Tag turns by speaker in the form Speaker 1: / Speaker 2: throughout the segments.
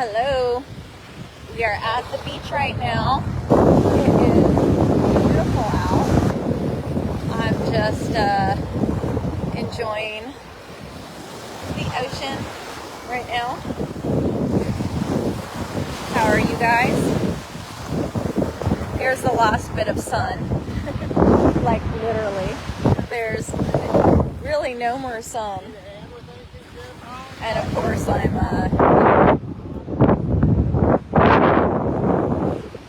Speaker 1: Hello. We are at the beach right now. It is beautiful out. I'm just enjoying the ocean right now. How are you guys? Here's the last bit of sun. Like literally. There's really no more sun. And of course I'm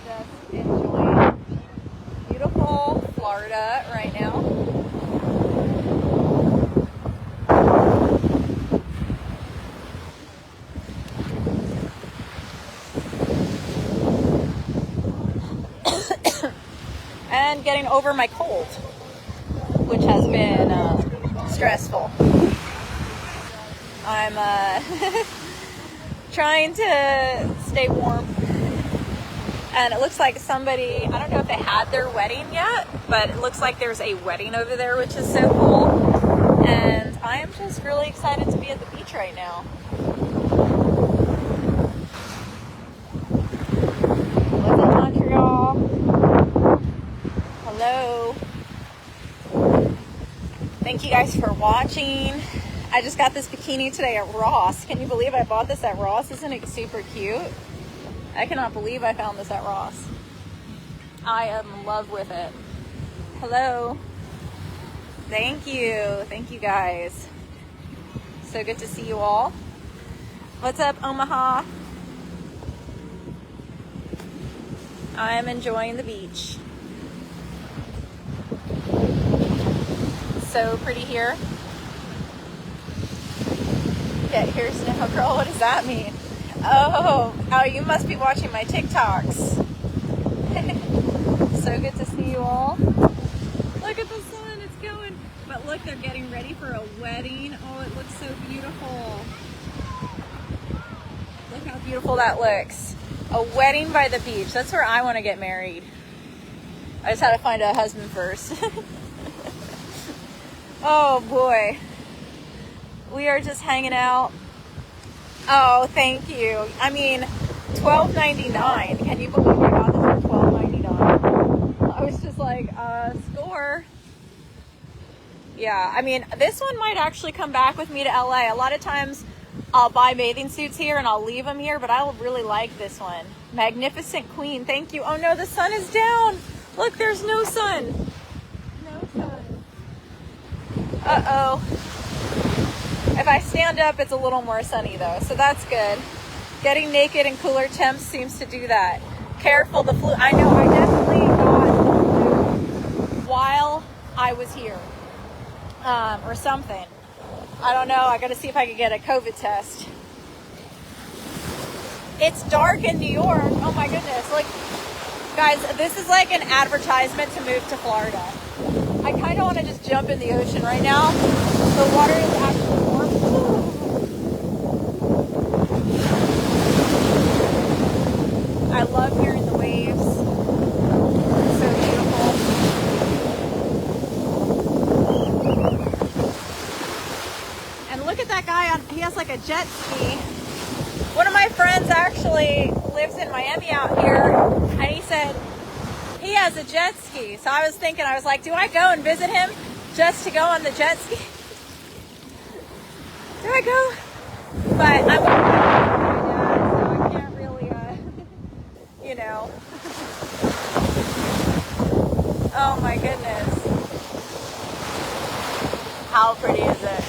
Speaker 1: just enjoying beautiful Florida right now. And getting over my cold, which has been stressful. I'm trying to stay warm, and it looks like somebody, I don't know if they had their wedding yet, but it looks like there's a wedding over there, which is so cool, and I am just really excited to be at the beach right now. What's up, Montreal? Hello. Thank you guys for watching. I just got this bikini today at Ross. Can you believe I bought this at Ross? Isn't it super cute? I cannot believe I found this at Ross. I am in love with it. Hello. Thank you. Thank you guys. So good to see you all. What's up, Omaha? I am enjoying the beach. So pretty here. Yeah, here's Snow Girl. What does that mean? Oh, you must be watching my TikToks. So good to see you all. Look at the sun, it's going. But look, they're getting ready for a wedding. Oh, it looks so beautiful. Look how beautiful that looks. A wedding by the beach. That's where I want to get married. I just had to find a husband first. Oh boy. We are just hanging out. Oh, thank you. I mean, $12.99. Can you believe I got this for $12.99? I was just like, score. Yeah, I mean, this one might actually come back with me to LA. A lot of times I'll buy bathing suits here and I'll leave them here, but I will really like this one. Magnificent Queen. Thank you. Oh no, the sun is down. Look, there's no sun. No sun. Uh-oh. If I stand up, it's a little more sunny though, so that's good. Getting naked in cooler temps seems to do that. Careful, the flu. I know, I definitely got the flu while I was here, or something. I don't know. I got to see if I can get a COVID test. It's dark in New York. Oh my goodness! Like, guys, this is like an advertisement to move to Florida. I kind of want to just jump in the ocean right now. The water is actually warm. I love hearing the waves. It's so beautiful. And look at that guy he has like a jet ski. One of my friends actually lives in Miami out here, and he said he has a jet ski. So I was thinking, I was like, do I go and visit him just to go on the jet ski? Do I go? But I'm with my dad, so I can't really, you know. Oh my goodness. How pretty is it?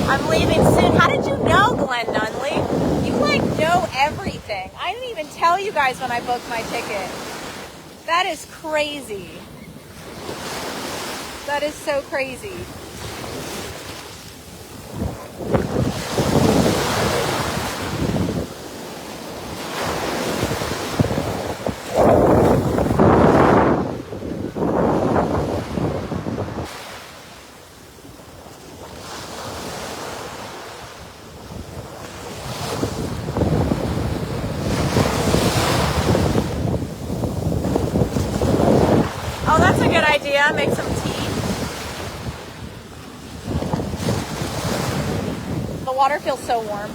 Speaker 1: I'm leaving soon. How did you know, Glenn Nunley? You like know everything. I didn't even tell you guys when I booked my ticket. That is crazy. That is so crazy. Oh, that's a good idea. Make some tea. The water feels so warm.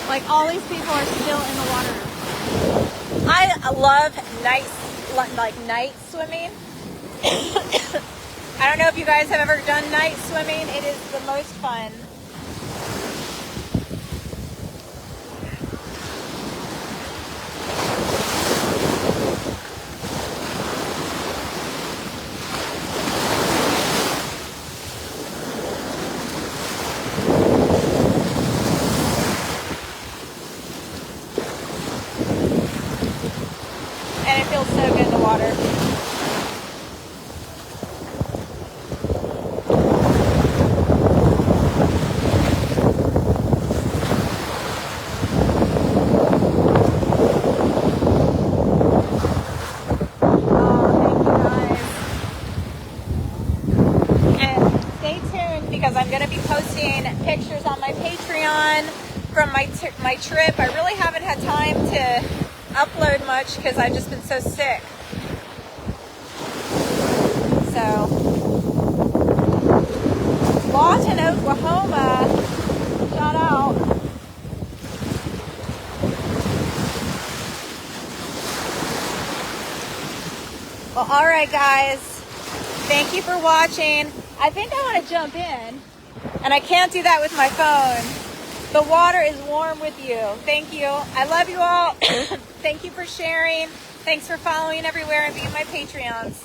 Speaker 1: Like all these people are still in the water. I love night swimming. I don't know if you guys have ever done night swimming. It is the most fun. And it feels so good in the water. I'm going to be posting pictures on my Patreon from my trip. I really haven't had time to upload much because I've just been so sick. So, Lawton, Oklahoma, shout out. Well, all right, guys. Thank you for watching. I think I want to jump in, and I can't do that with my phone. The water is warm with you. Thank you. I love you all. Thank you for sharing. Thanks for following everywhere and being my Patreons.